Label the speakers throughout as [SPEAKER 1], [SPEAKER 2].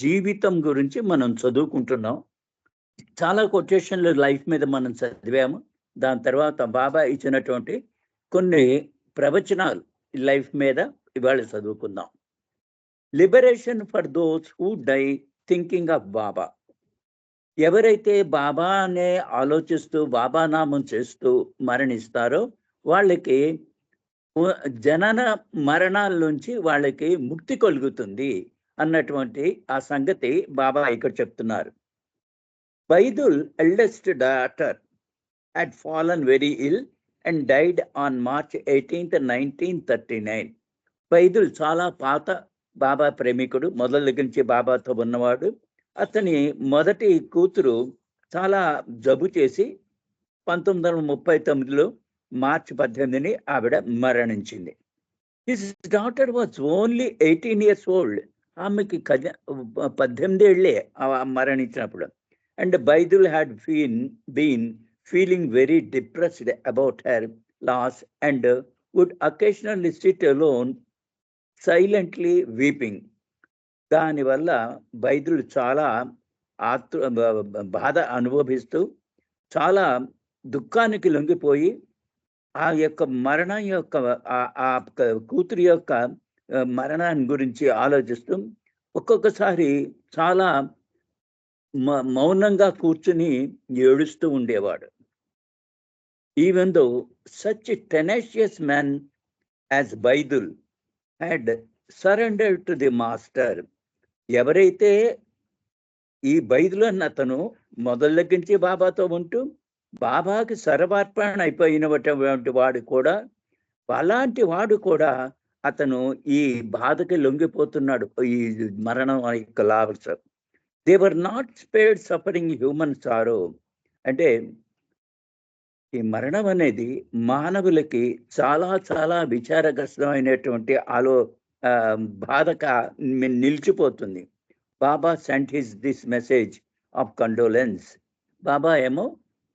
[SPEAKER 1] జీవితం గురించి మనం చదువుకుంటున్నాం. చాలా కొటేషన్‌లు లైఫ్ మీద మనం చదివాము. దాని తర్వాత బాబా ఇచ్చినటువంటి కొన్ని ప్రవచనాలు లైఫ్ మీద ఇవాళ చదువుకుందాం. Liberation for those who die thinking of Baba. ఎవరైతే బాబా అనే ఆలోచిస్తూ, బాబా నామం చేస్తూ మరణిస్తారో వాళ్ళకి ఉ జనన మరణాల నుంచి వాళ్ళకి ముక్తి కలుగుతుంది అన్నటువంటి ఆ సంగతి బాబా ఇక్కడ చెప్తున్నారు. బైదుల్ eldest daughter had fallen very ill and died on March 18th, 1939. బైదుల్ చాలా పాత బాబా ప్రేమికుడు, మొదల దగ్గర నుంచి బాబాతో ఉన్నవాడు. అతని మొదటి కూతురు చాలా జబ్బు చేసి 1939లో మార్చి 18ని ఆవిడ మరణించింది. His daughter was only 18 years old. ఆమెకి 18 ఏళ్లే మరణించినప్పుడు. అండ్ బైదుల్ had been feeling very depressed about her loss and would occasionally sit alone silently weeping. దానివల్ల బైదులు చాలా బాధ అనుభవిస్తూ చాలా దుఃఖానికి లొంగిపోయి ఆ యొక్క మరణం యొక్క ఆ కూతురి యొక్క మరణాన్ని గురించి ఆలోచిస్తూ ఒక్కొక్కసారి చాలా మౌనంగా కూర్చుని ఏడుస్తూ ఉండేవాడు. Even though such a tenacious man as Baidul had surrendered to the master, ఎవరైతే ఈ బైదుల్ అన్న అతను మొదల దగ్గర నుంచి బాబాతో ఉంటూ బాబాకి సర్వార్పణ అయిపోయినటువంటి వాడు కూడా, అలాంటి వాడు కూడా అతను ఈ బాధకి లొంగిపోతున్నాడు. ఈ మరణం యొక్క లాభస్ they were not spared suffering human sorrow. అంటే ఈ మరణం అనేది మానవులకి చాలా చాలా విచారగ్రస్తమైనటువంటి బాధగా నిలిచిపోతుంది. Baba sent this message of condolence. Baba ఏమో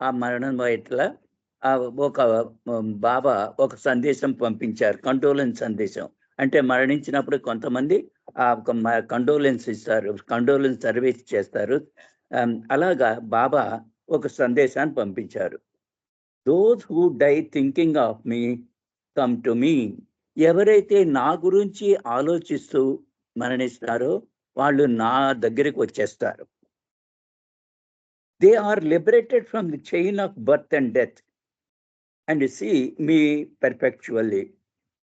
[SPEAKER 1] ఆ మరణం ఇట్లా బాబా ఒక సందేశం పంపించారు, కండోలెన్స్ సందేశం. అంటే మరణించినప్పుడు కొంతమంది ఆ కండోలెన్స్ ఇస్తారు, కండోలెన్స్ సర్వీస్ చేస్తారు. అలాగా బాబా ఒక సందేశాన్ని పంపించారు. Those who die thinking of me come to me. ఎవరైతే నా గురించి ఆలోచిస్తూ మరణిస్తారో వాళ్ళు నా దగ్గరికి వచ్చేస్తారు. They are liberated from the chain of birth and death and see me perpetually.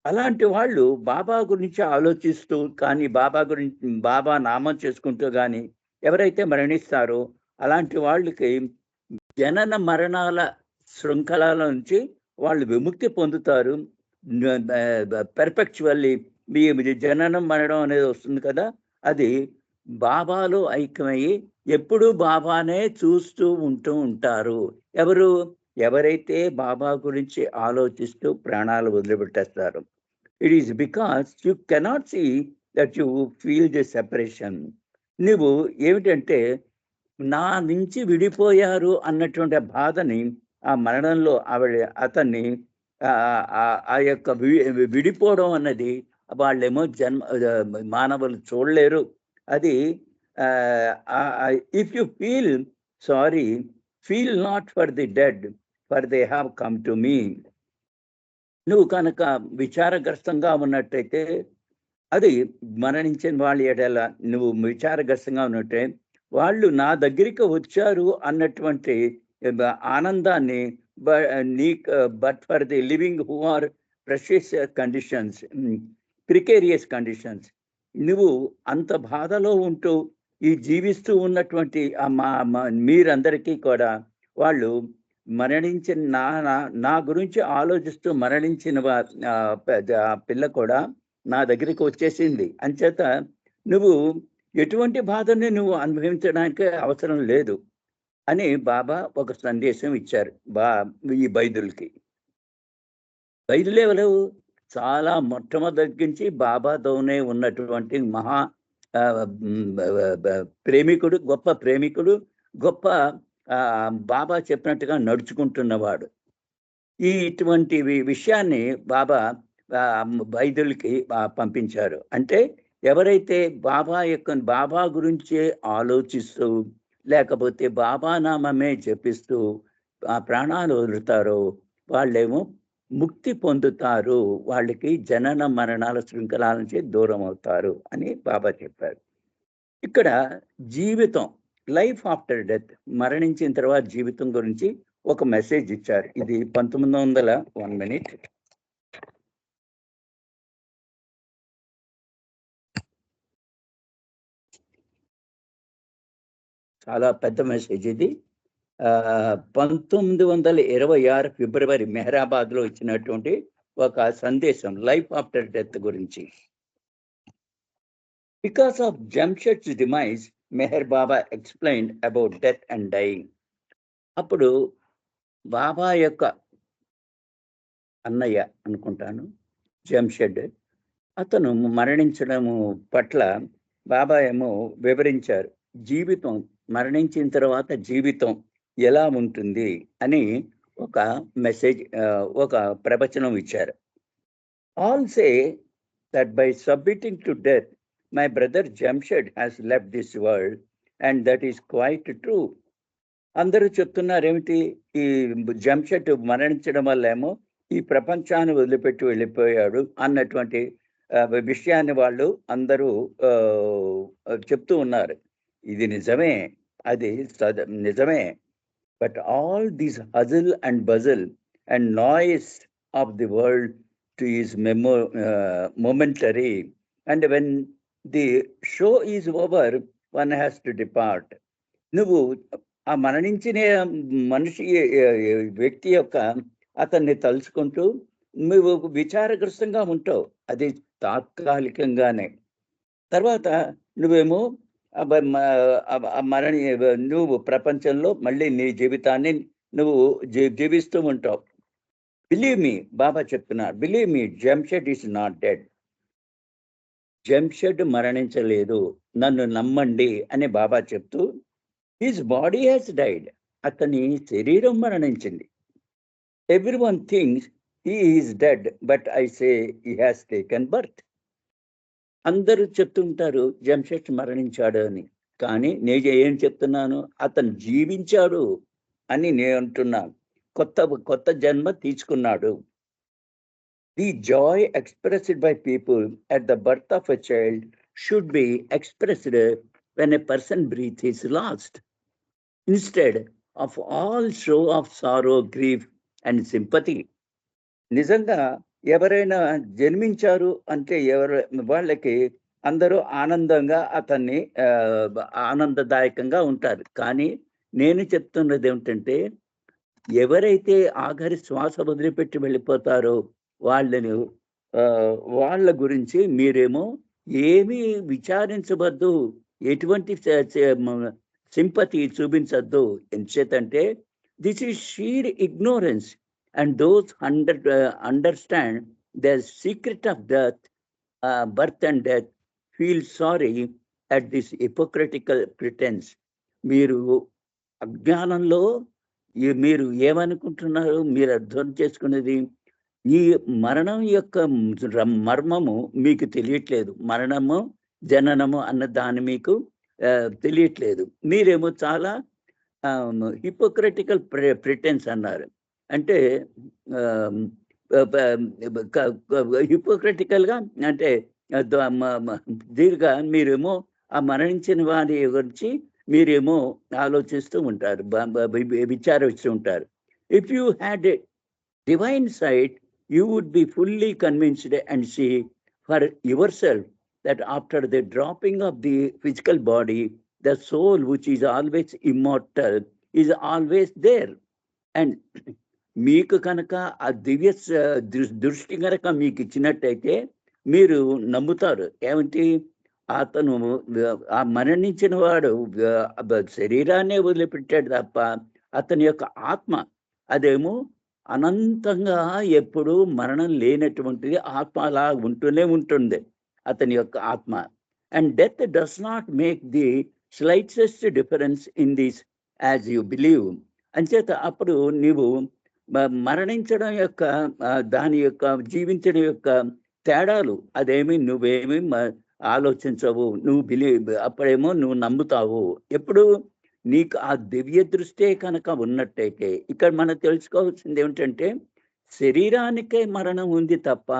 [SPEAKER 1] అలాంటి వాళ్ళు బాబా గురించి ఆలోచిస్తూ కానీ బాబా నామం చేసుకుంటూ కానీ ఎవరైతే మరణిస్తారో అలాంటి వాళ్ళకి జనన మరణాల శృంఖలాల నుంచి వాళ్ళు విముక్తి పొందుతారు. పెర్ఫెక్చువల్లీ మీ జననం మరణం అనేది వస్తుంది కదా, అది బాబాలో ఐక్యమయ్యి ఎప్పుడూ బాబానే చూస్తూ ఉంటారు. ఎవరైతే బాబా గురించి ఆలోచిస్తూ ప్రాణాలు వదిలిపెట్టేస్తారు. It is because you cannot see that you feel the separation. నువ్వు ఏమిటంటే నా నుంచి విడిపోయారు అన్నటువంటి బాధని ఆ మరణంలో అతన్ని ఆ యొక్క విడిపోవడం అన్నది వాళ్ళేమో మానవులు చూడలేరు. అది if you feel sorry, feel not for the dead, for they have come to me. నువ్వు కనుక విచారగ్రస్తంగా ఉన్నట్టయితే, అది మరణించిన వాళ్ళ ఎడల నువ్వు విచారగ్రస్తంగా ఉన్నట్టే వాళ్ళు నా దగ్గరికి వచ్చారు అన్నటువంటి ఆనందాన్ని but for the living who are precious conditions, precarious conditions, నువ్వు అంత బాధలో ఉంటూ ఈ జీవిస్తూ ఉన్నటువంటి మీరందరికీ కూడా వాళ్ళు మరణించిన నా గురించి ఆలోచిస్తూ మరణించిన పిల్ల కూడా నా దగ్గరికి వచ్చేసింది. అంచేత నువ్వు ఎటువంటి బాధని నువ్వు అనుభవించడానికి అవసరం లేదు అని బాబా ఒక సందేశం ఇచ్చారు ఈ బైదుల్కి. బైదులు ఎవరు? చాలా మొట్టమొదటి నుంచి బాబాతోనే ఉన్నటువంటి మహా ప్రేమికుడు, గొప్ప ప్రేమికుడు, గొప్ప బాబా చెప్పినట్టుగా నడుచుకుంటున్నవాడు. ఇటువంటి విషయాన్ని బాబా బైదుల్కి పంపించారు. అంటే ఎవరైతే బాబా గురించే ఆలోచిస్తూ, లేకపోతే బాబా నామమే జపిస్తూ ఆ ప్రాణాలు వదులుతారో వాళ్ళేమో ముక్తి పొందుతారు. వాళ్ళకి జనన మరణాల శృంఖలాల నుంచి దూరం అవుతారు అని బాబా చెప్పారు. ఇక్కడ జీవితం, లైఫ్ ఆఫ్టర్ డెత్, మరణించిన తర్వాత జీవితం గురించి ఒక మెసేజ్ ఇచ్చారు. ఇది 1900 1 మినిట్. చాలా పెద్ద మెసేజ్ ఇది. 1926 ఫిబ్రవరి మెహరాబాద్‌లో ఇచ్చినటువంటి ఒక సందేశం లైఫ్ ఆఫ్టర్ డెత్ గురించి. Because of Jamshed's demise, Meher Baba explained about death and dying. అప్పుడు బాబా యొక్క అన్నయ్య అనుకుంటాను, జంషెడ్, అతను మరణించడము పట్ల బాబా ఏమో వివరించారు. జీవితం, మరణించిన తర్వాత జీవితం ఎలా ఉంటుంది అని ఒక మెసేజ్, ఒక ప్రవచనం ఇచ్చారు. All say that by submitting to death my brother Jamshed has left this world and that is quite true. అందరూ చెప్తున్నారు ఏమిటి, ఈ జంషెడ్ మరణించడం వల్ల ఏమో ఈ ప్రపంచాన్ని వదిలిపెట్టి వెళ్ళిపోయాడు అన్నటువంటి విషయాన్ని వాళ్ళు అందరూ చెప్తూ ఉన్నారు. ఇది నిజమే, అది నిజమే. But all these hustle and bustle and noise of the world too is momentary and when the show is over one has to depart. నువ్వు ఆ మరణించిన మనిషి వ్యక్తి యొక్క అతన్ని తలుచుకుంటూ నువ్వు విచారగ్రస్తంగా ఉంటావు, అది తాత్కాలికంగానే. తర్వాత నువ్వేమో నువ్వు ప్రపంచంలో మళ్ళీ నీ జీవితాన్ని నువ్వు జీవిస్తూ ఉంటావు. బిలీవ్ మీ, బాబా చెప్తున్నారు, believe me, Jamshed is not dead. Jamshed మరణించలేదు, నన్ను నమ్మండి అని బాబా చెప్తూ, హిస్ బాడీ హ్యాస్ డైడ్, అతని శరీరం మరణించింది. Everyone thinks he is dead, but I say he has taken birth. అందరూ చెప్తుంటారు జంషెడ్ మరణించాడు అని, కానీ నేను ఏం చెప్తున్నాను, అతను జీవించాడు అని నేను అంటున్నాను. కొత్త జన్మ తీసుకున్నాడు. The Joy expressed by people at the birth of a child should be expressed when a person breath is lost, instead of all show of sorrow, grief and sympathy. నిజంగా ఎవరైనా జన్మించారు అంటే వాళ్ళకి అందరూ ఆనందంగా అతన్ని ఆనందదాయకంగా ఉంటారు. కానీ నేను చెప్తున్నది ఏమిటంటే, ఎవరైతే ఆఖరి శ్వాస వదిలిపెట్టి వెళ్ళిపోతారో వాళ్ళని వాళ్ళ గురించి మీరేమో ఏమీ విచారించవద్దు, ఎటువంటి సింపతి చూపించద్దు. ఎంచేతంటే this is sheer ignorance and those understand the secret of birth and death feel sorry at this hypocritical pretence. మీరు అజ్ఞానంలో మీరు ఏమనుకుంటున్నారు, మీరు అర్థం చేసుకునేది ఈ మరణం యొక్క మర్మము మీకు తెలియట్లేదు. మరణము జననము అన్న దాన్ని మీకు తెలియట్లేదు. మీరేమో చాలా హిపోక్రటికల్ ప్రిటెన్స్ అన్నారు. అంటే హిపోక్రటికల్గా అంటే దీనిగా మీరేమో ఆ మరణించిన వారి గురించి మీరేమో ఆలోచిస్తూ ఉంటారు, విచారిస్తూ ఉంటారు. If you had a divine sight, you would be fully convinced and see for yourself that after the dropping of the physical body, the soul, which is always immortal, is always there. And మీకు కనుక ఆ దివ్య దృష్టి కనుక మీకు ఇచ్చినట్టయితే మీరు నమ్ముతారు. ఏమిటి, అతను ఆ మరణించిన వాడు శరీరాన్నే వదిలిపెట్టాడు తప్ప అతని యొక్క ఆత్మ అదేమో అనంతంగా ఎప్పుడూ మరణం లేనటువంటిది. ఆత్మ అలా ఉంటూనే ఉంటుంది, అతని యొక్క ఆత్మ. And death does not make the slightest difference in this as you believe. అంచేత అప్పుడు నీవు మరణించడం యొక్క దాని యొక్క జీవించడం యొక్క తేడాలు అదేమి నువ్వేమి ఆలోచించవు. నువ్వు అప్పుడేమో నువ్వు నమ్ముతావు. ఎప్పుడు నీకు ఆ దివ్య దృష్టే కనుక ఉన్నట్టయితే, ఇక్కడ మనం తెలుసుకోవాల్సింది ఏమిటంటే, శరీరానికే మరణం ఉంది తప్ప,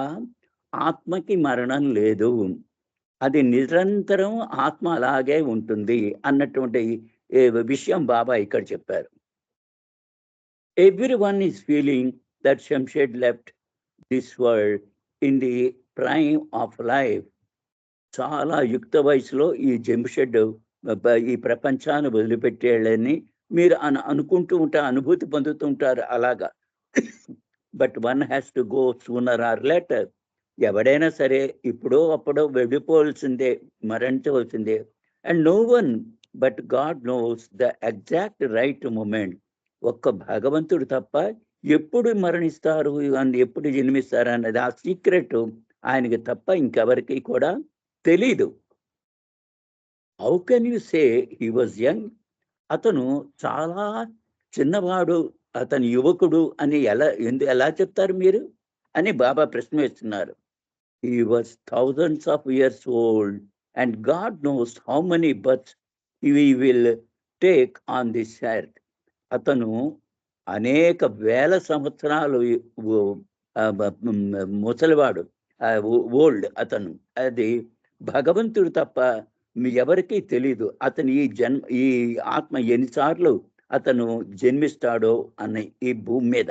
[SPEAKER 1] ఆత్మకి మరణం లేదు. అది నిరంతరం ఆత్మ అలాగే ఉంటుంది అన్నటువంటి విషయం బాబా ఇక్కడ చెప్పారు. Everyone is feeling that Jamshed left this world in the prime of life. చాలా యుక్త వయసులో ఈ జంషెడ్ ఈ ప్రపంచాన్ని వదిలిపెట్టేయాలని మీరు అనుకుంటూ ఉంటారు, అనుభూతి పొందుతూ ఉంటారు అలాగా. But one has to go sooner or later. ఎవడైనా సరే ఇప్పుడో అప్పుడో వెళ్ళిపోవాల్సిందే, మరణించవలసిందే. And no one but God knows the exact right moment. ఒక్క భగవంతుడు తప్ప ఎప్పుడు మరణిస్తారు అని, ఎప్పుడు జన్మిస్తారు అన్నది ఆ సీక్రెట్ ఆయనకి తప్ప ఇంకెవరికి కూడా తెలీదు. How can you say he was young? అతను చాలా చిన్నవాడు, అతను యువకుడు అని ఎలా చెప్తారు మీరు అని బాబా ప్రశ్న వేస్తున్నారు. He was thousands of years old and God knows how many births he will take on this earth. అతను అనేక వేల సంవత్సరాలు ముసలివాడు, ఓల్డ్ అతను. అది భగవంతుడు తప్ప ఎవరికీ తెలీదు. అతను ఈ ఆత్మ ఎన్నిసార్లు అతను జన్మిస్తాడో అని ఈ భూమి మీద.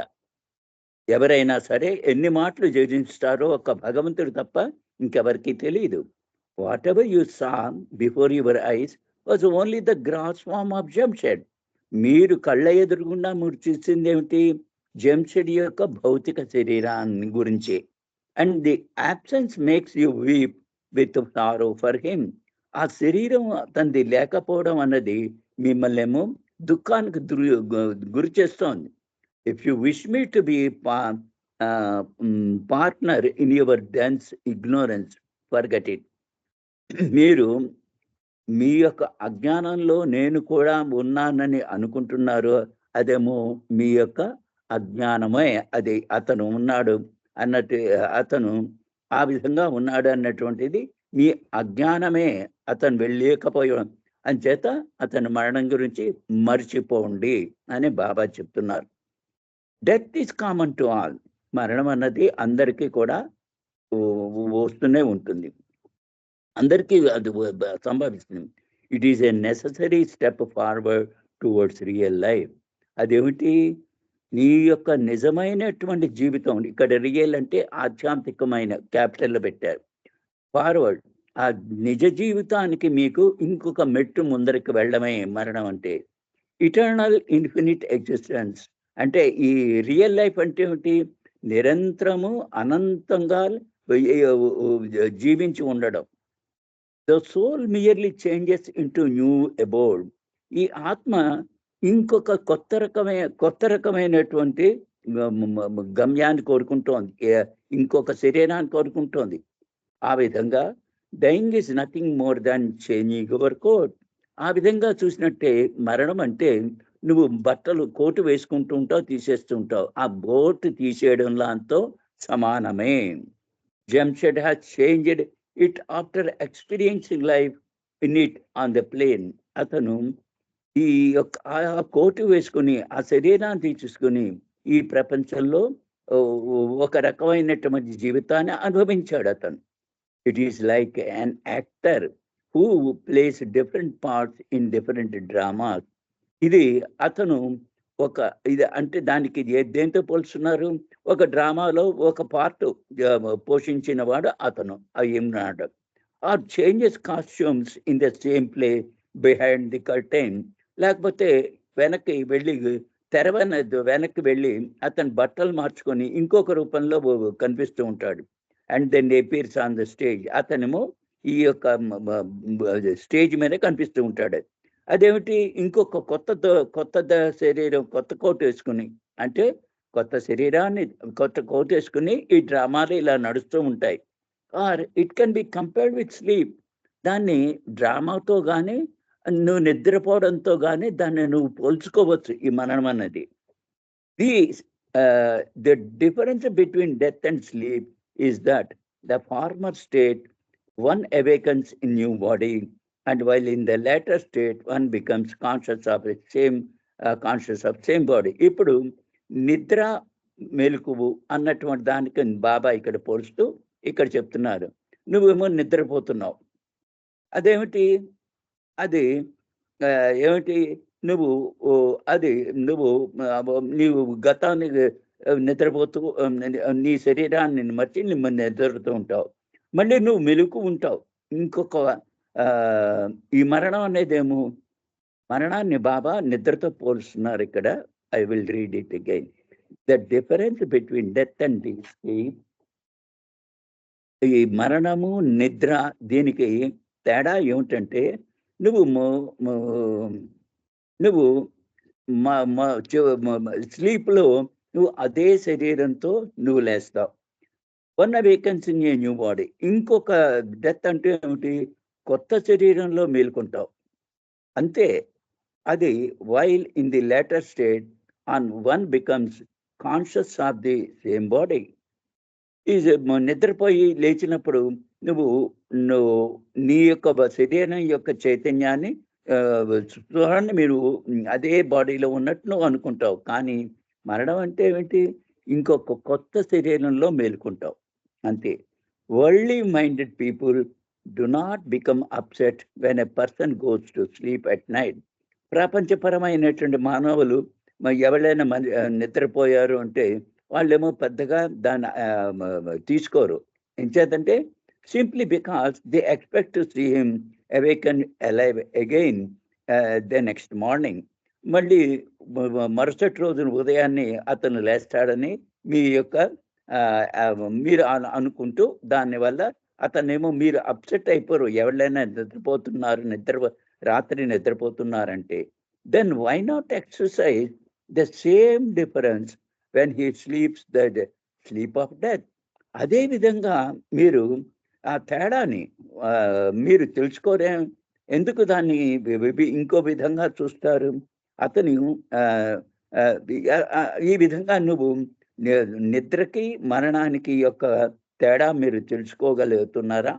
[SPEAKER 1] ఎవరైనా సరే ఎన్ని మాటలు జయించుతారో ఒక భగవంతుడు తప్ప ఇంకెవరికి తెలియదు. Whatever you saw before your eyes was only the gross form of Jamshed. మీరు కళ్ళ ఎదురుగుండా మీరు చూసింది ఏమిటి? జంషెడ్ యొక్క భౌతిక శరీరాన్ని గురించి. And the absence makes you weep with sorrow for him. ఆ శరీరం తనది లేకపోవడం అన్నది మిమ్మల్ని ఏమో దుఃఖానికి గురి చేస్తోంది. If you wish me to be partner in your dense ignorance, forget it. మీరు మీ యొక్క అజ్ఞానంలో నేను కూడా ఉన్నానని అనుకుంటున్నారు, అదేమో మీ యొక్క అజ్ఞానమే. అది అతను ఉన్నాడు అన్నట్టు, అతను ఆ విధంగా ఉన్నాడు అన్నటువంటిది మీ అజ్ఞానమే. అతను వెళ్ళలేకపోయాం అని చేత అతని మరణం గురించి మర్చిపోండి అని బాబా చెప్తున్నారు. Death is common to all. మరణం అన్నది అందరికీ కూడా వస్తూనే ఉంటుంది, అందరికీ అది సంభవిస్తుంది. It is a necessary step forward towards real life. అదేమిటి? నీ యొక్క నిజమైనటువంటి జీవితం, ఇక్కడ రియల్ అంటే ఆధ్యాత్మికమైన క్యాపిటల్లో పెట్టారు. ఫార్వర్డ్, ఆ నిజ జీవితానికి మీకు ఇంకొక మెట్టు ముందరికి వెళ్ళడమే మరణం అంటే. ఇటర్నల్ ఇన్ఫినిట్ ఎగ్జిస్టెన్స్ అంటే ఈ రియల్ లైఫ్ అంటే ఏమిటి? నిరంతరము అనంతంగా జీవించి ఉండడం. The soul merely changes into new abode. ఈ ఆత్మ ఇంకొక కొత్త రకమైనటువంటి గమ్యాన్ని కోరుకుంటోంది, ఇంకొక శరీరాన్ని కోరుకుంటోంది. ఆ విధంగా dying is nothing more than changing your coat. ఆ విధంగా చూసినట్టే మరణం అంటే నువ్వు బట్టలు కోటు వేసుకుంటూ ఉంటావు, తీసేస్తూ ఉంటావు. ఆ బోట్ తీసేయడం లాంతో సమానమే. Jamshed has changed it after experiencing life in it on the plane. అతను ఈ యొక్క ఆ కోటు వేసుకుని ఆ శరీరాన్ని తీర్చుకుని ఈ ప్రపంచంలో ఒక రకమైనటువంటి జీవితాన్ని అనుభవించాడు అతను. It is like an actor who plays different parts in different dramas. ఇది అతను ఇది అంటే దానికి దేంతో పోల్చున్నారు? ఒక డ్రామాలో ఒక పార్ట్ పోషించిన వాడు అతను అయ్యున్నాడు. Or changes costumes in the same play behind the curtain. లేకపోతే వెనక్కి వెళ్ళి వెనక్కి వెళ్ళి అతను బట్టలు మార్చుకొని ఇంకొక రూపంలో కనిపిస్తూ ఉంటాడు. And then appears on the stage. అతనేమో ఈ యొక్క స్టేజ్ మీద కనిపిస్తూ ఉంటాడు. అదేమిటి? ఇంకొక కొత్త శరీరం, కొత్త కోట్ వేసుకుని, అంటే కొత్త శరీరాన్ని కొత్త కోట్ వేసుకుని ఈ డ్రామాలు ఇలా నడుస్తూ ఉంటాయి. Or it can be compared with sleep. దాన్ని డ్రామాతో కానీ నువ్వు నిద్రపోవడంతో కానీ దాన్ని నువ్వు పోల్చుకోవచ్చు ఈ మరణం అన్నది. The difference between death and sleep is that the former state One awakens in new body, and while in the latter state, one becomes conscious of same body. ఇప్పుడు నిద్ర మెలకువు అన్నటువంటి దానికి బాబా ఇక్కడ పోలుస్తూ ఇక్కడ చెప్తున్నారు. నువ్వేమో నిద్రపోతున్నావు. అదేమిటి? అది ఏమిటి? నువ్వు అది నువ్వు నీవు గతానికి నిద్రపోతూ నీ శరీరాన్ని మర్చి నిద్రపోతూ ఉంటావు. మళ్ళీ నువ్వు మెలుకు ఉంటావు. ఇంకొక ఈ మరణం అనేదేమో మరణాన్ని బాబా నిద్రతో పోలుస్తున్నారు ఇక్కడ. I will read it again. The difference between death and sleep, ఈ మరణము నిద్ర దీనికి తేడా ఏమిటంటే నువ్వు నువ్వు స్లీప్లో నువ్వు అదే శరీరంతో నువ్వు లేస్తావు. One awakens in a new body. ఇంకొక డెత్ అంటే ఏమిటి? కొత్త శరీరంలో మేల్కొంటావు అంతే. అది while in the latter state on one becomes conscious of the same body. ఈ నిద్రపోయి లేచినప్పుడు నువ్వు నీ యొక్క శరీరం యొక్క చైతన్యాన్ని స్పృహాన్ని మీరు అదే బాడీలో ఉన్నట్టు నువ్వు అనుకుంటావు. కానీ మరణం అంటే ఏమిటి? ఇంకొక కొత్త శరీరంలో మేలుకుంటావు అంతే. Worldly minded people do not become upset when a person goes to sleep at night. ప్రపంచపరమైనటువంటి మానవులు ఎవరైనా నిద్రపోయారు అంటే వాళ్ళేమో పెద్దగా దాన్ని తీసుకోరు. ఎంచేతంటే simply because they expect to see him awaken alive again the next morning. మళ్ళీ మరుసటి రోజున ఉదయాన్నే అతను లేస్తాడని మీరు అనుకుంటూ దానివల్ల అతనేమో మీరు అప్సెట్ అయిపోరు. ఎవరైనా రాత్రి నిద్రపోతున్నారంటే then why not exercise the same difference when he sleeps the sleep of death. అదే విధంగా మీరు ఆ తేడాని మీరు తెలుసుకోరే ఎందుకు దాన్ని ఇంకో విధంగా చూస్తారు? అతను ఈ విధంగా నువ్వు నిద్రకి మరణానికి యొక్క తేడా మీరు తెలుసుకోగలుగుతున్నారా?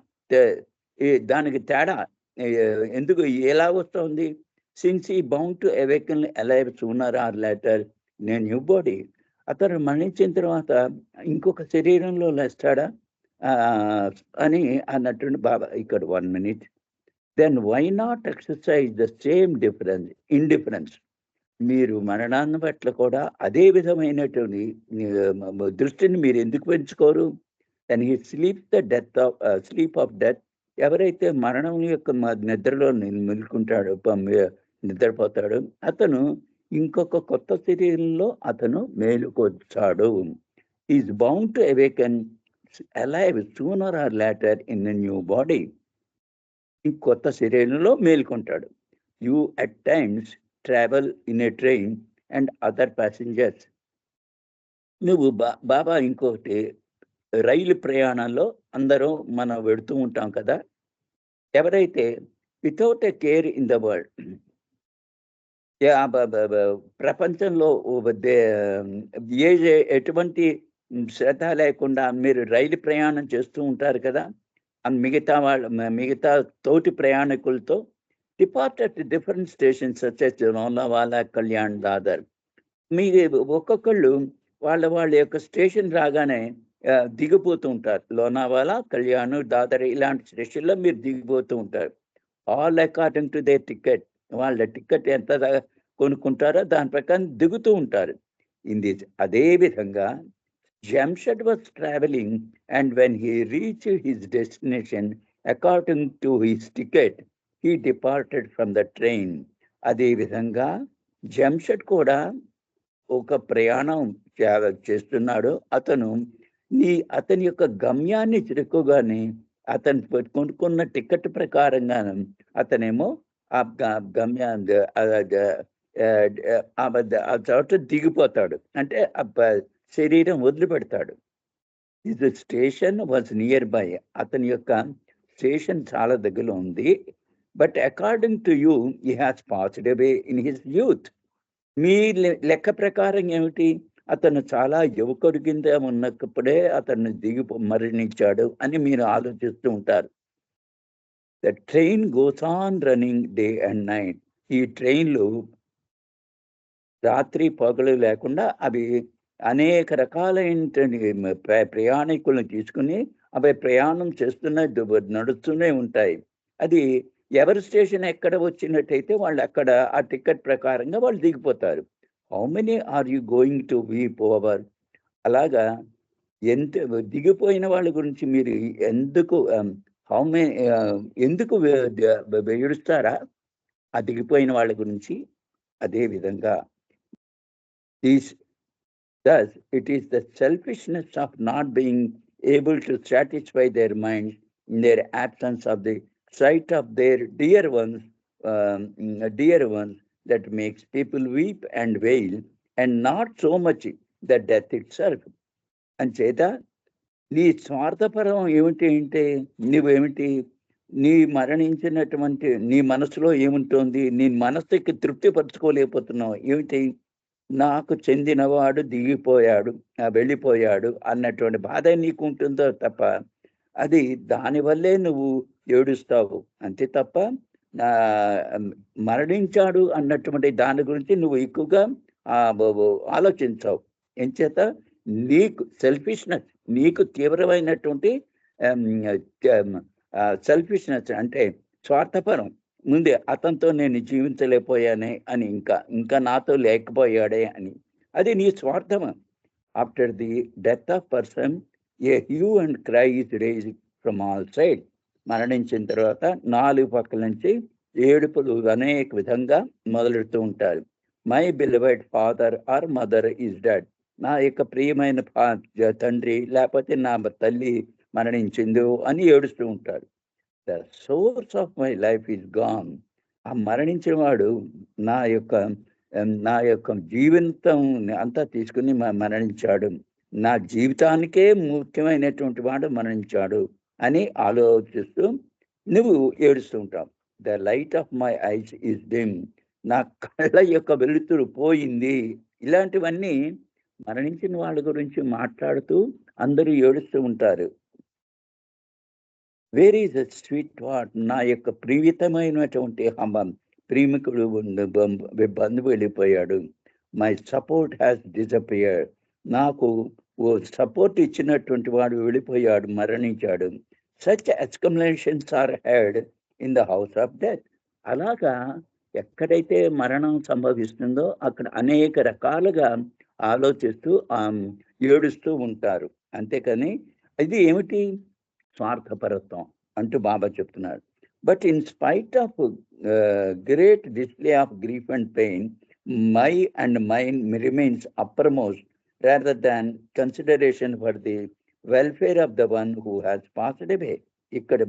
[SPEAKER 1] దానికి తేడా ఎందుకు ఎలా వస్తుంది? సిన్స్ ఈ bound to awaken alive sooner or later in a new body. అతను మరణించిన తర్వాత ఇంకొక శరీరంలో లేస్తాడా అని అన్నట్టు బాబా ఇక్కడ 1 minute. Then why not exercise the same indifference. మీరు మరణాన్ని పట్ల కూడా అదే విధమైనటువంటి దృష్టిని మీరు ఎందుకు పెంచుకోరు? And he sleep of death. ఎవరైతే మరణం యొక్క నిద్రలో మెలుకుంటాడో నిద్రపోతాడో అతను ఇంకొక కొత్త శరీరంలో అతను మేలుకొచ్చాడు. Is bound to awaken alive sooner or later in a new body. ఈ కొత్త శరీరంలో మేల్కొంటాడు. You at times travel in a train and other passengers. నువ్వు బాబా ఇంకొకటి రైలు ప్రయాణంలో అందరూ మనం వెడుతూ ఉంటాం కదా. ఎవరైతే without a care in the world, ప్రపంచంలో ఎటువంటి శ్రద్ధ లేకుండా మీరు రైలు ప్రయాణం చేస్తూ ఉంటారు కదా. మిగతా తోటి ప్రయాణికులతో depart at different stations such Lonavala, Kalyan, Dadar. మీరు ఒక్కొక్కళ్ళు వాళ్ళ యొక్క స్టేషన్ రాగానే దిగిపోతూ ఉంటారు. లోనావాలా, కళ్యాణ్, దాదర్ ఇలాంటి స్టేషన్లో మీరు దిగిపోతూ ఉంటారు. All according to they ticket. వాళ్ళ టికెట్ ఎంత కొనుక్కుంటారో దాని ప్రకారం దిగుతూ ఉంటారు. అదే విధంగా Jamshed was traveling, and when he reached his destination, according to his ticket, he departed from the train. అదే విధంగా జంషెడ్ కూడా ఒక ప్రయాణం చేస్తున్నాడు. అతని యొక్క గమ్యాన్ని చేరుకోగానే అతను కొనుక్కున్న టికెట్ ప్రకారంగా అతనేమో ఆ చోట దిగిపోతాడు. అంటే శరీరం వదిలిపెడతాడు. ఇది స్టేషన్ వాజ్ నియర్ బై. అతని యొక్క స్టేషన్ చాలా దగ్గరలో ఉంది. But according to you he has passed away in his youth. మీ లెక్క ప్రకారం ఏమిటి? అతను చాలా యువకుడి కింద ఉన్నప్పుడే అతన్ని మరణించాడు అని మీరు ఆలోచిస్తూ ఉంటారు. The train goes on running day and night. ఈ ట్రైన్లు రాత్రి పగలు లేకుండా అవి అనేక రకాలైనటువంటి ప్రయాణికులను తీసుకుని అవి ప్రయాణం నడుస్తూనే ఉంటాయి. అది ఎవరి స్టేషన్ ఎక్కడ వచ్చినట్టయితే వాళ్ళు అక్కడ ఆ టికెట్ ప్రకారంగా వాళ్ళు దిగిపోతారు. How many are you going to weep over? అలాగా ఎంత దిగిపోయిన వాళ్ళ గురించి మీరు ఎందుకు హౌ మెనీ ఎందుకు ఏడుస్తారా ఆ దిగిపోయిన వాళ్ళ గురించి? అదే విధంగా these thus it is the selfishness of not being able to satisfy their minds in their absence of the sight of their dear ones that makes people weep and wail, and not so much the death itself. అంచేత నీ స్వార్థపరం ఏమిటి అంటే నువ్వేమిటి, నీ మరణించినటువంటి నీ మనసులో ఏముంటుంది, నీ మనసుకి తృప్తిపరచుకోలేకపోతున్నావు ఏమిటి, నాకు చెందినవాడు దిగిపోయాడు, వెళ్ళిపోయాడు అన్నటువంటి బాధ నీకు ఉంటుందో తప్ప అది దానివల్లే నువ్వు ఏడుస్తావు అంతే తప్ప మరణించాడు అన్నటువంటి దాని గురించి నువ్వు ఎక్కువగా ఆలోచించావు. ఎంచేత నీకు సెల్ఫిష్నెస్, నీకు తీవ్రమైనటువంటి సెల్ఫిష్నెస్ అంటే స్వార్థపరం. ముందే అతనితో నేను జీవించలేకపోయానే అని, ఇంకా నాతో లేకపోయాడే అని, అది నీ స్వార్థం. After the death of person a hue and cry is raised from all side. మరణించిన తర్వాత 4 పక్కల నుంచి ఏడుపులు అనేక విధంగా మొదలెడుతూ ఉంటారు. My beloved father or mother is dead. నా యొక్క ప్రియమైన తండ్రి లేకపోతే నా తల్లి మరణించిందో అని ఏడుస్తూ ఉంటారు. The source of my life is gone. ఆ మరణించిన వాడు నా యొక్క జీవితం అంతా తీసుకుని మరణించాడు, నా జీవితానికే ముఖ్యమైనటువంటి వాడు మరణించాడు అని ఆలోచిస్తూ నువ్వు ఏడుస్తూ ఉంటావు. The light of my eyes is dim. నా కళ్ళ యొక్క వెలుతురు పోయింది. ఇలాంటివన్నీ మరణించిన వాళ్ళ గురించి మాట్లాడుతూ అందరూ ఏడుస్తూ ఉంటారు. Where is the sweet heart? నా యొక్క ప్రియతమైనటువంటి ప్రేమికుడు బంధువు వెళ్ళిపోయాడు. My support has disappeared. నాకు ఓ సపోర్ట్ ఇచ్చినటువంటి వాడు వెళ్ళిపోయాడు, మరణించాడు. Such exclamations are heard in the house of death. అలాగా ఎక్కడైతే మరణం సంభవిస్తుందో అక్కడ అనేక రకాలుగా ఆలోచిస్తూ ఏడుస్తూ ఉంటారు. అంతేకాని ఇది ఏమిటి స్వార్థపరత్వం అంటూ బాబా చెప్తున్నారు. But in spite of great display of grief and pain, my and mind remains uppermost rather than consideration for the welfare of the one who has passed away. ఇక్కడ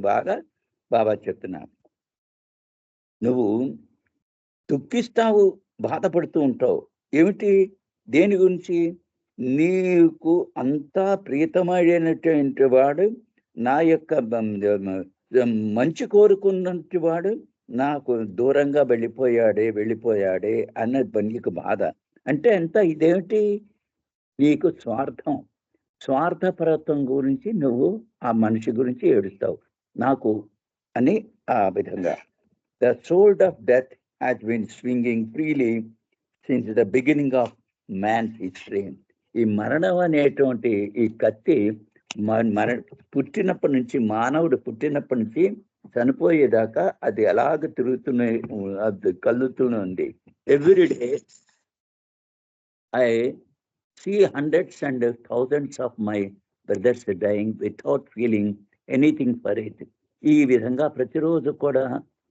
[SPEAKER 1] బాబా చెప్తున్నారు, నువ్వు దుఃఖిస్తావు, బాధపడుతూ ఉంటావు. ఏమిటి, దేని గురించి? నీకు అంతా ప్రియతమైనటువంటి వాడు, నా యొక్క మంచి కోరుకున్నటువంటి వాడు నాకు దూరంగా వెళ్ళిపోయాడే అన్న నీకు బాధ. అంటే ఎంత ఇదేమిటి, నీకు స్వార్థపరత్వం గురించి నువ్వు ఆ మనిషి గురించి ఏడుస్తావు నాకు అని. ఆ విధంగా the sword of death has been swinging freely since the beginning of man's history. ఈ మరణం అనేటువంటి ఈ కత్తి పుట్టినప్పటి నుంచి, మానవుడు పుట్టినప్పటి నుంచి చనిపోయేదాకా అది ఎలాగ కలుగుతూనే ఉంది. Every day I see hundreds and thousands of my brothers dying without feeling anything for it. ఈ విధంగా ప్రతిరోజు కూడా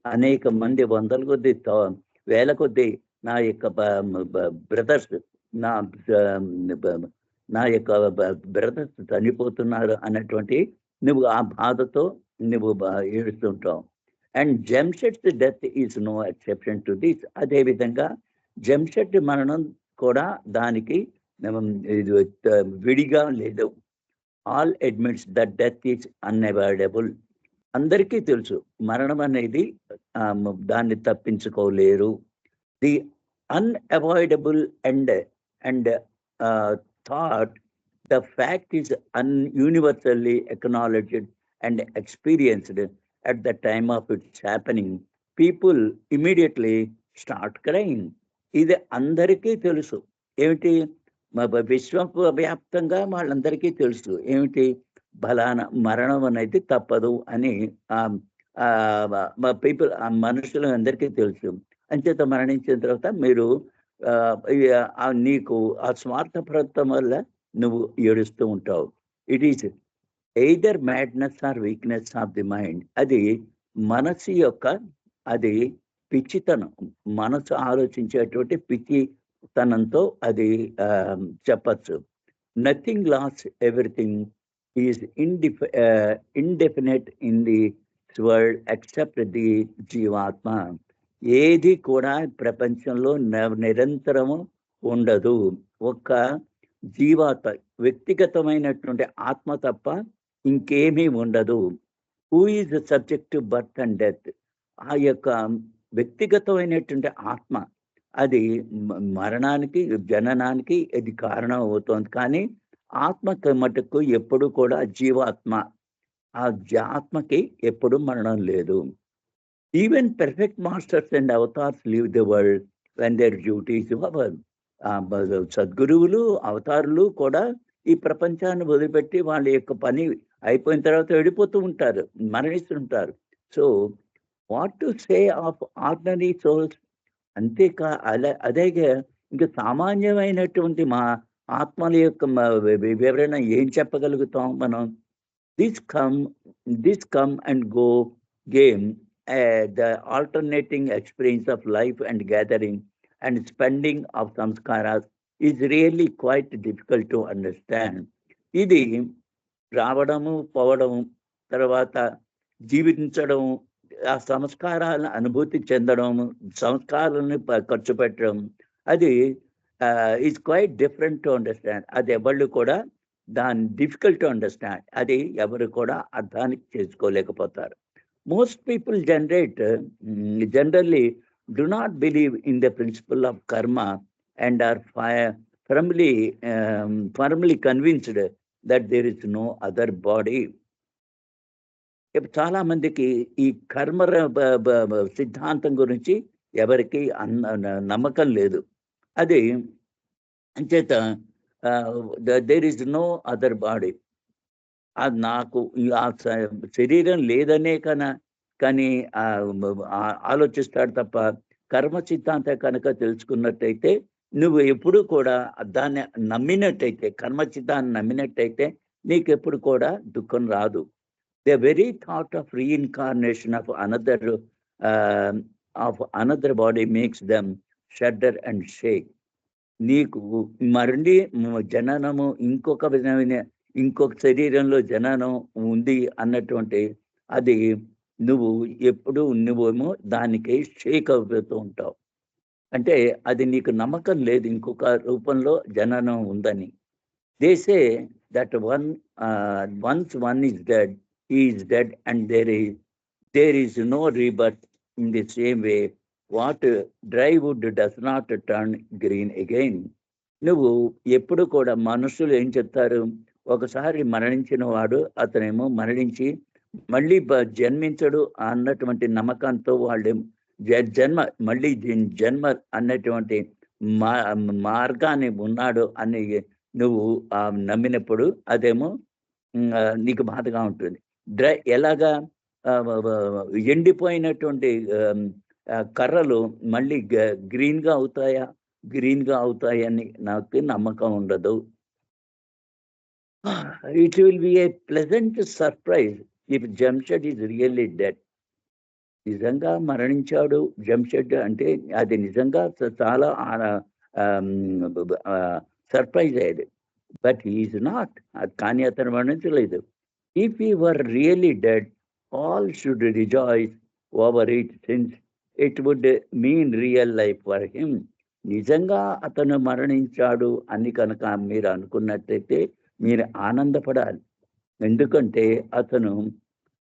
[SPEAKER 1] అనేక మంది, వందల కొద్ది, వేల కొద్ది నా యొక్క బ్రదర్స్, నా యొక్క బ్రదర్స్ చనిపోతున్నారు అన్నటువంటి నువ్వు ఆ బాధతో నువ్వు ఏడుస్తుంటావు. And Jamshed's death is no exception to this. అదేవిధంగా జంషెడ్ మరణం కూడా దానికి విడిగా లేదు. All admits that death is unavoidable. అందరికీ తెలుసు మరణం అనేది దాన్ని తప్పించుకోలేరు. The unavoidable and thought, the fact is universally acknowledged and experienced at the time of its happening, people immediately start crying. ఇది అందరికీ తెలుసు. ఏమిటి? విశ్వవ్యాప్తంగా వాళ్ళందరికీ తెలుసు. ఏమిటి? ఫలానా మరణం అనేది తప్పదు అని పీపుల్ మనుషులందరికీ తెలుసు. అంచేత మరణించిన తర్వాత మీరు నీకు ఆ స్వార్థపరత్వం వల్ల నువ్వు ఏడుస్తూ ఉంటావు. It is either madness or weakness of the mind. అది మనసు యొక్క అది పిచ్చితనం. మనసు ఆలోచించేటువంటి పిచ్చితనంతో అది చెప్పచ్చు. Nothing last everything is indefinite in the world except the jivatma. ఏది కూడా ప్రపంచంలో నిరంతరము ఉండదు. ఒక్క జీవాత్మ, వ్యక్తిగతమైనటువంటి ఆత్మ తప్ప ఇంకేమీ ఉండదు. Who is the subject to birth and death. ఆ యొక్క వ్యక్తిగతమైనటువంటి ఆత్మ అది మరణానికి, జననానికి ఇది కారణం అవుతోంది. కానీ ఆత్మకి మటుకు ఎప్పుడు కూడా జీవాత్మ, ఆ ఆత్మకి ఎప్పుడు మరణం లేదు. Even perfect masters and avatars leave the world when their duty is over. సద్గురువులు, అవతారులు కూడా ఈ ప్రపంచాన్ని వదిలిపెట్టి వాళ్ళ యొక్క పని అయిపోయిన తర్వాత వెళ్ళిపోతూ ఉంటారు, మరణిస్తుంటారు. So what to say of ordinary souls? అదేగా ఇంకా సామాన్యమైనటువంటి మా ఆత్మల యొక్క వివరణ ఏం చెప్పగలుగుతాం మనం? This come and go game, the alternating experience of life and gathering and spending of samskaras is really quite difficult to understand. ఇది రావడము, పోవడము, తర్వాత జీవించడం, ఆ సంస్కారాలను అనుభూతి చెందడం, సంస్కారాలను ఖర్చు పెట్టడం, అది is quite different to understand. అది ఎవళ్ళు కూడా దాన్ని డిఫికల్ట్ టు అండర్స్టాండ్. అది ఎవరు కూడా అర్థానికి చేసుకోలేకపోతారు. Most people generally do not believe in the principle of karma and are firmly convinced that there is no other body. చాలా మందికి ఈ కర్మ సిద్ధాంతం గురించి ఎవరికి నమ్మకం లేదు. అది అంచేత there is no other body. నాకు ఆ శరీరం లేదనే కానీ ఆలోచిస్తాడు తప్ప, కర్మ సిద్ధాంతం కనుక తెలుసుకున్నట్టయితే, నువ్వు ఎప్పుడు కూడా దాన్ని నమ్మినట్టయితే, కర్మ సిద్ధాన్ని నమ్మినట్టయితే నీకెప్పుడు కూడా దుఃఖం రాదు. The very thought of reincarnation of another body makes them shudder and shake. నీకు మళ్ళీ జననము, ఇంకొక విధమైన ఇంకొక శరీరంలో జననం ఉంది అన్నటువంటి అది నువ్వేమో దానికి షేక్ అవుతూ ఉంటావు. అంటే అది నీకు నమ్మకం లేదు ఇంకొక రూపంలో జననం ఉందని. They say that once one is dead, he is dead and there is no rebirth. In the same way what dry wood does not turn green again. నువ్వు ఎప్పుడు కూడా మనుషులు ఏం చెప్తారు? ఒకసారి మరణించిన వాడు అతనేమో మరణించి మళ్ళీ జన్మించడు అన్నటువంటి నమ్మకంతో వాళ్ళు జన్మ అన్నటువంటి మార్గాన్ని ఉన్నాడు అని నువ్వు నమ్మినప్పుడు అదేమో నీకు బాధగా ఉంటుంది. ఎలాగా ఎండిపోయినటువంటి కర్రలు మళ్ళీ గ్రీన్గా అవుతాయని నాకు నమ్మకం ఉండదు. It will be a pleasant surprise if Jamshed is really dead. నిజంగా మరణించాడు జంషెడ్ అంటే అది నిజంగా చాలా సర్ప్రైజ్ అయ్యేది. But he is not. కానీ అతను మరణించలేదు. If he were really dead, all should rejoice over it, since it would mean real life for him. నిజంగా అతను మరణించాడు అని కనుక మీరు అనుకున్నట్టయితే మీరు ఆనందపడాలి. ఎందుకంటే అతను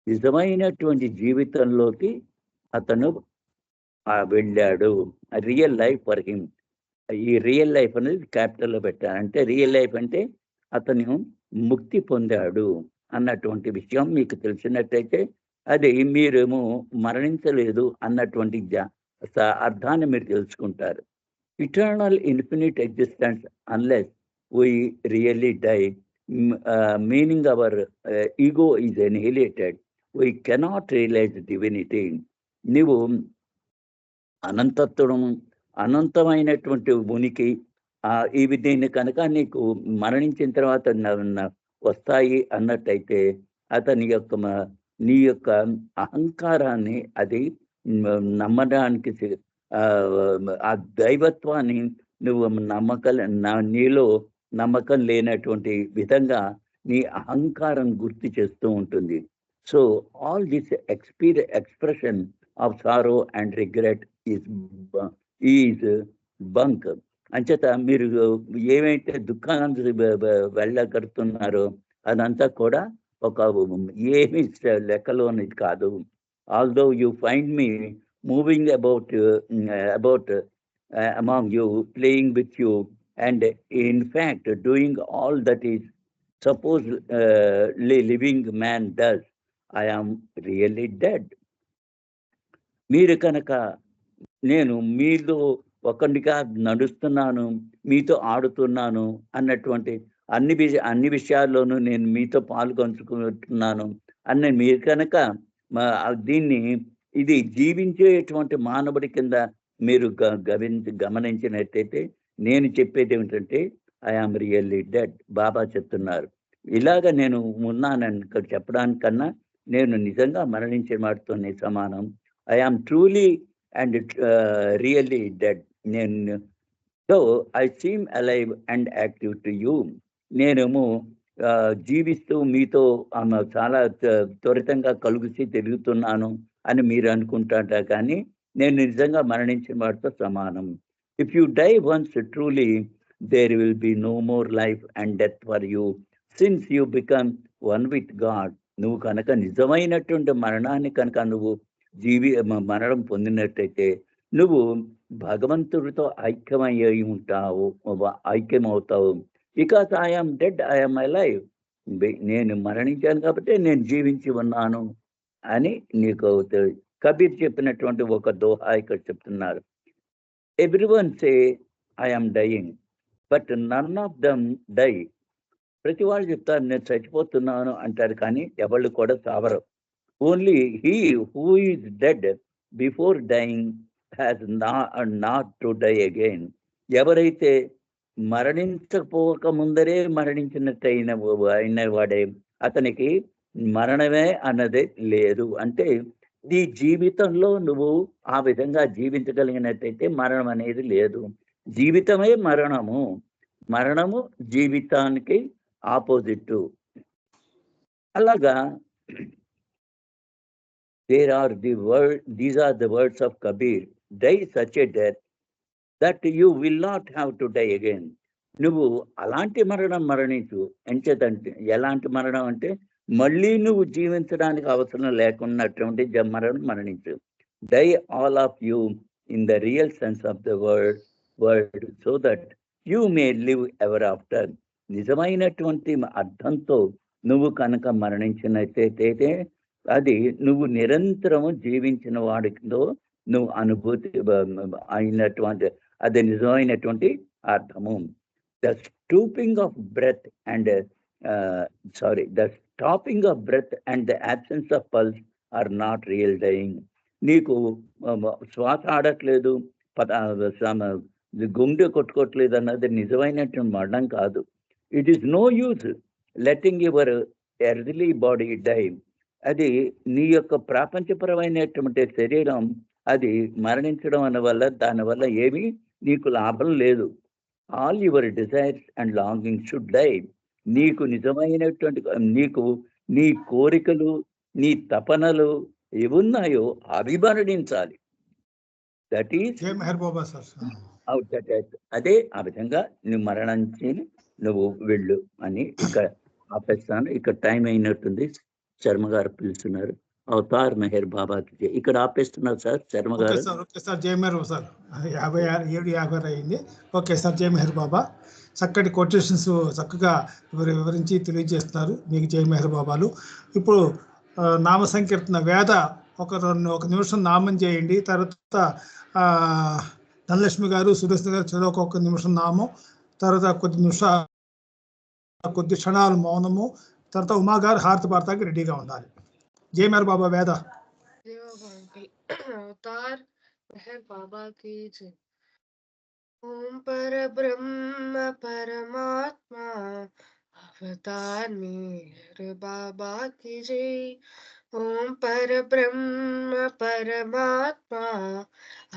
[SPEAKER 1] నిజమైనటువంటి జీవితంలోకి అతను వెళ్ళాడు. Real life for him. ఈ రియల్ లైఫ్ అనేది క్యాపిటల్లో పెట్టాను. అంటే రియల్ లైఫ్ అంటే అతను ముక్తి పొందాడు అన్నటువంటి విషయం మీకు తెలిసినట్టయితే అది మీరేమో మరణించలేదు అన్నటువంటి అర్థాన్ని మీరు తెలుసుకుంటారు. Eternal infinite existence unless we really die, meaning our ego is annihilated, we cannot realise divinity. నీవు అనంతత్వం, అనంతమైనటువంటి ఉనికి, ఇవి దీన్ని కనుక నీకు మరణించిన తర్వాత వస్తాయి అన్నట్టయితే అతని యొక్క నీ యొక్క అహంకారాన్ని అది నమ్మడానికి, ఆ దైవత్వాన్ని నువ్వు నీలో నమ్మకం లేనటువంటి విధంగా నీ అహంకారం గుర్తు చేస్తూ ఉంటుంది. So all this expression of sorrow and regret is bunk. అంచేత మీరు ఏమైతే దుఃఖాన్ని వెళ్ళగడుతున్నారో అదంతా కూడా ఒక ఏమి లెక్కలోనిది కాదు. Although you find me moving about among you, playing with you, and in fact doing all that is supposedly living man does, I am really dead. మీరు కనుక నేను మీలో ఒకటిగా నడుస్తున్నాను, మీతో ఆడుతున్నాను అన్నటువంటి అన్ని విషయాల్లోనూ నేను మీతో పాల్గొంచుకుంటున్నాను అన్న మీరు కనుక దీన్ని ఇది జీవించేటువంటి మానవుడి కింద మీరు గమనించినట్టయితే నేను చెప్పేది ఏమిటంటే ఐ ఆమ్ రియల్లీ డెడ్. బాబా చెప్తున్నారు ఇలాగ నేను ఉన్నానని చెప్పడానికన్నా నేను నిజంగా మరణించిన వాటితోనే సమానం. I am truly and really dead. నేను so I seem alive and active to you. నేనేమో జీవిస్తూ మీతో చాలా త్వరితంగా కలుగుసి తిరుగుతున్నాను అని మీరు అనుకుంటారా, కానీ నేను నిజంగా మరణించిన వాటితో సమానం. If you die once truly there will be no more life and death for you, since you become one with God. నువ్వు కనుక నిజమైనటువంటి మరణాన్ని కనుక నువ్వు మరణం పొందినట్టయితే నువ్వు భగవంతుడితో ఐక్యమయ్యి ఉంటావు, ఐక్యమవుతావు. Because I am dead, I am alive. నేను మరణించాను కాబట్టి నేను జీవించి ఉన్నాను అని నీకు అవుతుంది. కబీర్ చెప్పినటువంటి ఒక దోహా ఇక్కడ చెప్తున్నారు. Everyone say I am dying but none of them die. ప్రతి వాళ్ళు చెప్తారు నేను చచ్చిపోతున్నాను అంటారు, కానీ ఎవళ్ళు కూడా సావరు. Only he who is dead before dying has not to die again. ఎవరైతే మరణించకపోక ముందరే అయిన వాడే అతనికి మరణమే అన్నదే లేదు. అంటే నీ జీవితంలో నువ్వు ఆ విధంగా జీవించగలిగినట్టయితే మరణం అనేది లేదు. జీవితమే మరణము, మరణము జీవితానికి ఆపోజిట్. అలాగా these are the words of Kabir. Die such a death that you will not have to die again. నువ్వు అలాంటి మరణం మరణించు. ఎంచేతంటే ఎలాంటి మరణం అంటే మళ్ళీ నువ్వు జీవించడానికి అవసరం లేకున్నటువంటి మరణం మరణించు. Die all of you in the real sense of the word so that you may live ever after. నిజమైనటువంటి అర్థంతో నువ్వు కనుక మరణించినట్టయితే అది నువ్వు నిరంతరము జీవించిన వాడితో నువ్వు అనుభూతి అయినటువంటి అది నిజమైనటువంటి అర్థము. The stooping of breath and the stopping of breath and the absence of pulse are not real dying. నీకు శ్వాస ఆడట్లేదు, గుండె కొట్టుకోవట్లేదు అన్నది నిజమైనటువంటి మరణం కాదు. It is no use letting your ఎర్లీ బాడీ డై. అది నీ యొక్క ప్రాపంచపరమైనటువంటి శరీరం అది మరణించడం వల్ల దానివల్ల ఏమీ నీకు లాభం లేదు. All your desires and longing should die. నీకు నిజమైనటువంటి నీ కోరికలు, నీ తపనలు ఏవున్నాయో అవి మరణించాలి. దట్ ఈస్ అదే ఆ విధంగా నువ్వు మరణించి నువ్వు వెళ్ళు అని ఇక్కడ ఆపేస్తాను. ఇక్కడ టైం అయినట్టుంది. శర్మ గారు పిలుస్తున్నారు. అవతార్ మెహర్ బాబాకి ఇక్కడ ఆపేస్తున్నారు సార్. శర్మ గారు
[SPEAKER 2] సార్ జై మెహర్ సార్. 57 అయింది. ఓకే సార్, జై మెహర్ బాబా. చక్కటి కొటేషన్స్ చక్కగా వివరించి తెలియజేస్తున్నారు. మీకు జై మెహర్ బాబాలు. ఇప్పుడు నామ సంకీర్తన వేద ఒక నిమిషం నామం చేయండి. తర్వాత ధనలక్ష్మి గారు, సురేష్ గారు చదువు ఒక నిమిషం నామం, తర్వాత కొద్ది క్షణాలు మౌనము, తర్వాత ఉమా గారు హారతి పాడతాకి రెడీగా ఉండాలి. జై మేర్ బాబా వేద.
[SPEAKER 3] अवतार मेहर बाबा की जय। ओम पर ब्रह्म परमात्मा अवतार मेहर बाबा की जय। ओम पर ब्रह्म परमात्मा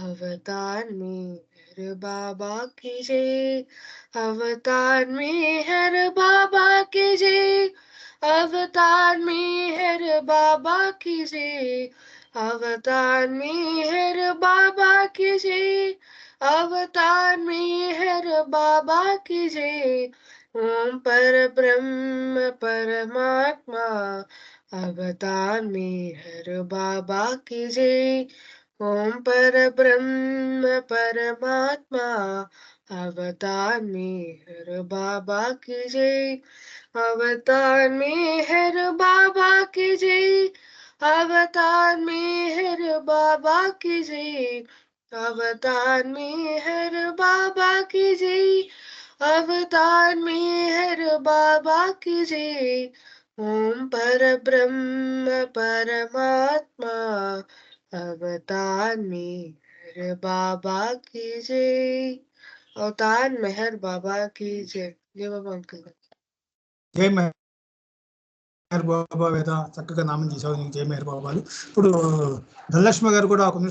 [SPEAKER 3] अवतार मेहर बाबा की जय। अवतार मेहर बाबा की जय। अवतार मेहर बाबा की जय। अवतार मेहर बाबा की जय। अवतार मेहर बाबा की जय। ओम पर ब्रह्म परमात्मा अवतार मेहर बाबा की जय। ओम पर ब्रह्म परमात्मा अवतार मेहर बाबा की जय। अवतार मेहर बाबा की जय। अवतार मेहर बाबा की जय। अवतार मेहर बाबा की जय। अवतार मेहर बाबा की जय। ओम पर ब्रह्म परमात्मा अवतार मेहर बाबा की जय। अवतार मेहर बाबा की जय। जय बाबा अंकल।
[SPEAKER 2] జై మేర్ బాబా వేద. చక్కగా నామం చేసావు, నీకు జై మేర్ బాబాలు. ఇప్పుడు ధనలక్ష్మి గారు కూడా ఒక నిమిషం